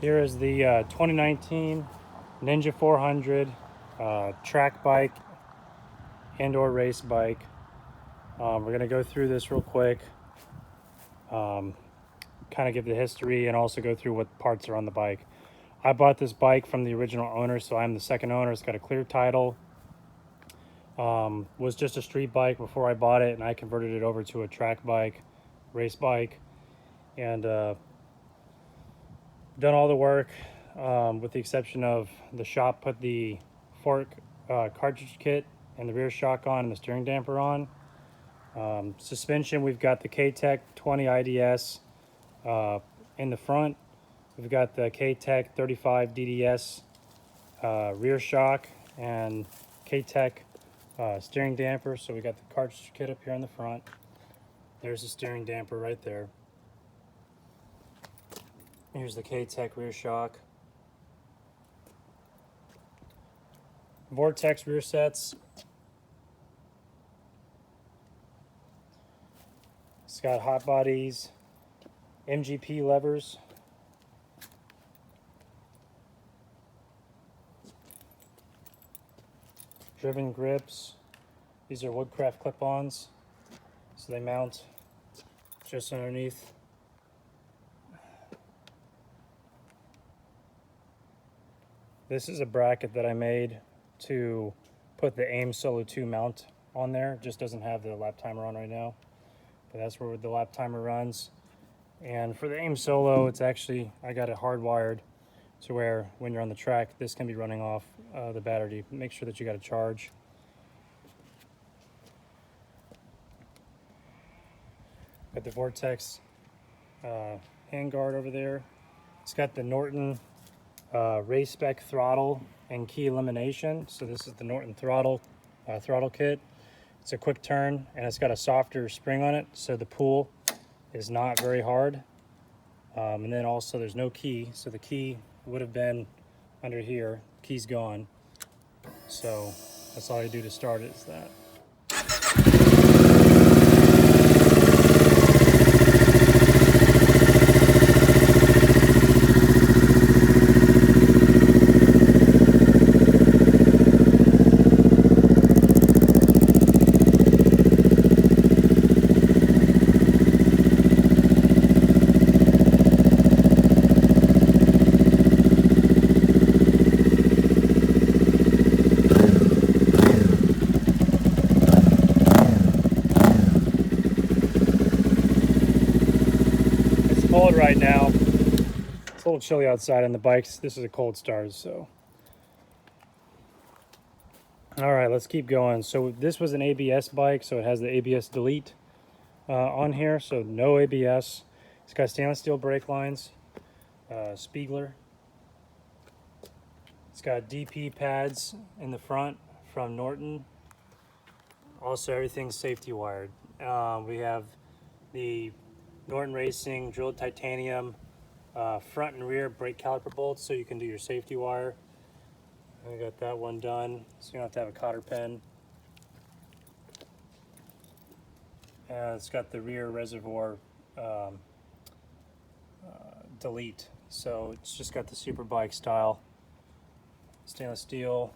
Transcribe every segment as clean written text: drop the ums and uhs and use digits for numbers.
Here is the 2019 Ninja 400 track bike, indoor race bike. We're going to go through this real quick, kind of give the history and also go through what parts are on the bike. I bought this bike from the original owner, so I'm the second owner. It's got a clear title. Was just a street bike before I bought it, and I converted it over to a track bike, race bike, and done all the work, with the exception of the shop put the fork cartridge kit and the rear shock on and the steering damper on. Suspension, we've got the K-Tech 20 IDS in the front. We've got the K-Tech 35 DDS rear shock and K-Tech steering damper. So we got the cartridge kit up here in the front. There's the steering damper right there. Here's the K-Tech rear shock. Vortex rear sets. It's got hot bodies, MGP levers. Driven grips. These are Woodcraft clip-ons, so they mount just underneath. This is a bracket that I made to put the AIM Solo 2 mount on there. It just doesn't have the lap timer on right now, but that's where the lap timer runs. And for the AIM Solo, it's actually, I got it hardwired to where when you're on the track, this can be running off the battery. Make sure that you got a charge. Got the Vortex handguard over there. It's got the Norton race spec throttle and key elimination. So this is the Norton throttle kit. It's a quick turn and it's got a softer spring on it, so the pull is not very hard. And then also there's no key, so the key would have been under here. Key's gone. So that's all you do to start it is that. Cold right now. It's a little chilly outside on the bikes. This is a cold start, so. All right, let's keep going. So this was an ABS bike, so it has the ABS delete on here, so no ABS. It's got stainless steel brake lines, Spiegler. It's got DP pads in the front from Norton. Also, everything's safety wired. We have the Norton Racing drilled titanium front and rear brake caliper bolts, so you can do your safety wire. I got that one done, so you don't have to have a cotter pin. It's got the rear reservoir delete, so it's just got the Superbike style stainless steel.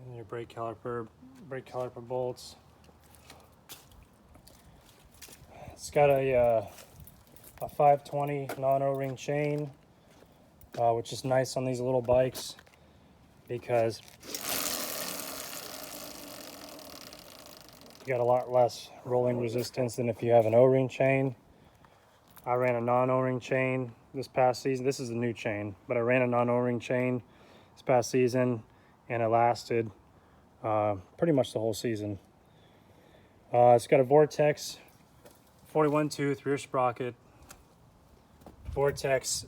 And your brake caliper bolts. It's got a 520 non-O-ring chain, which is nice on these little bikes because you got a lot less rolling resistance than if you have an O-ring chain. I ran a non-O-ring chain this past season. This is a new chain, but I ran a non-O-ring chain this past season and it lasted pretty much the whole season. It's got a Vortex 41 tooth rear sprocket, Vortex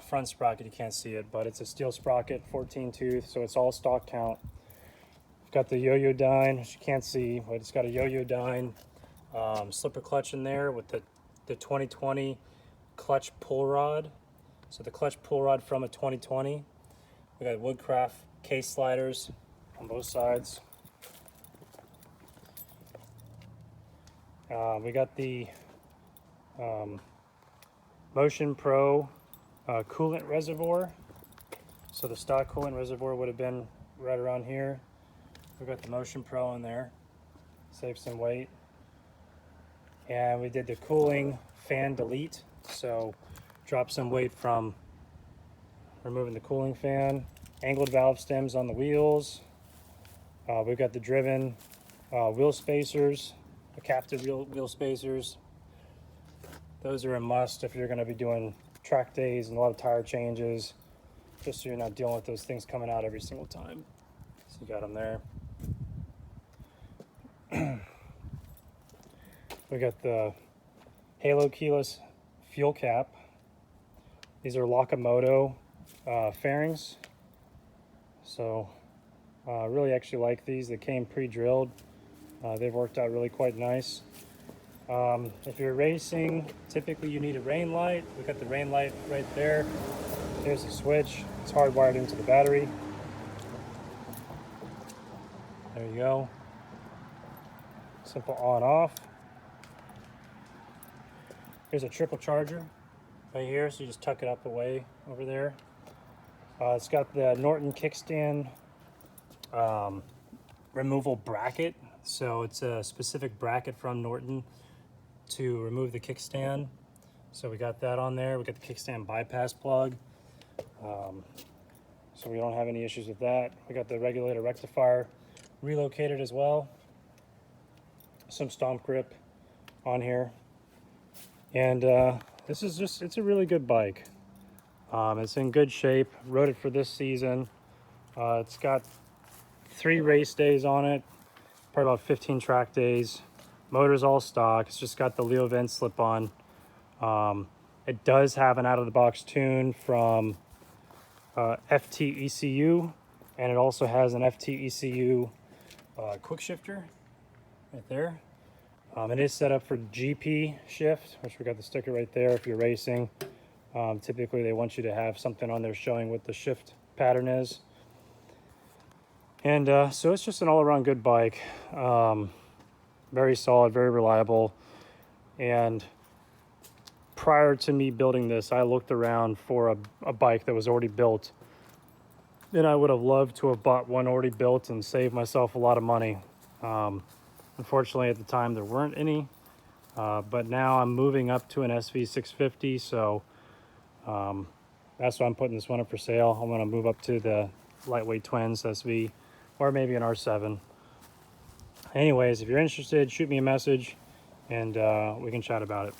front sprocket. You can't see it, but it's a steel sprocket, 14 tooth, so it's all stock count. It's got the Yo-Yo Dyne, which you can't see, but it's got a Yo-Yo Dyne slipper clutch in there with the 2020 clutch pull rod. So the clutch pull rod from a 2020. We got Woodcraft case sliders on both sides. We got the Motion Pro coolant reservoir. So the stock coolant reservoir would have been right around here. We've got the Motion Pro in there, save some weight. And we did the cooling fan delete, so drop some weight from removing the cooling fan. Angled valve stems on the wheels. We've got the driven wheel spacers, the captive wheel spacers. Those are a must if you're going to be doing track days and a lot of tire changes, just so you're not dealing with those things coming out every single time. So you got them there. We got the Halo keyless fuel cap. These are Lakamoto fairings. So really actually like these. They came pre-drilled. They've worked out really quite nice. If you're racing, typically you need a rain light. We got the rain light right there. Here's the switch. It's hardwired into the battery. There you go. Simple on off. Here's a triple charger right here, so you just tuck it up away over there. It's got the Norton kickstand removal bracket. So it's a specific bracket from Norton to remove the kickstand. So we got that on there. We got the kickstand bypass plug. So we don't have any issues with that. We got the regulator rectifier relocated as well. Some stomp grip on here. And this is just, it's a really good bike. It's in good shape. Rode it for this season. It's got 3 race days on it, probably about 15 track days. Motor's all stock. It's just got the Leo Vent slip-on. It does have an out-of-the-box tune from FT ECU, and it also has an FT ECU quick shifter right there. It is set up for GP shift, which we got the sticker right there if you're racing. Typically they want you to have something on there showing what the shift pattern is. And so it's just an all-around good bike. Very solid, very reliable. And prior to me building this, I looked around for a bike that was already built. And I would have loved to have bought one already built and saved myself a lot of money. Unfortunately, at the time, there weren't any. But now I'm moving up to an SV650, so that's why I'm putting this one up for sale. I'm going to move up to the Lightweight Twins SV, or maybe an R7. Anyways, if you're interested, shoot me a message, and we can chat about it.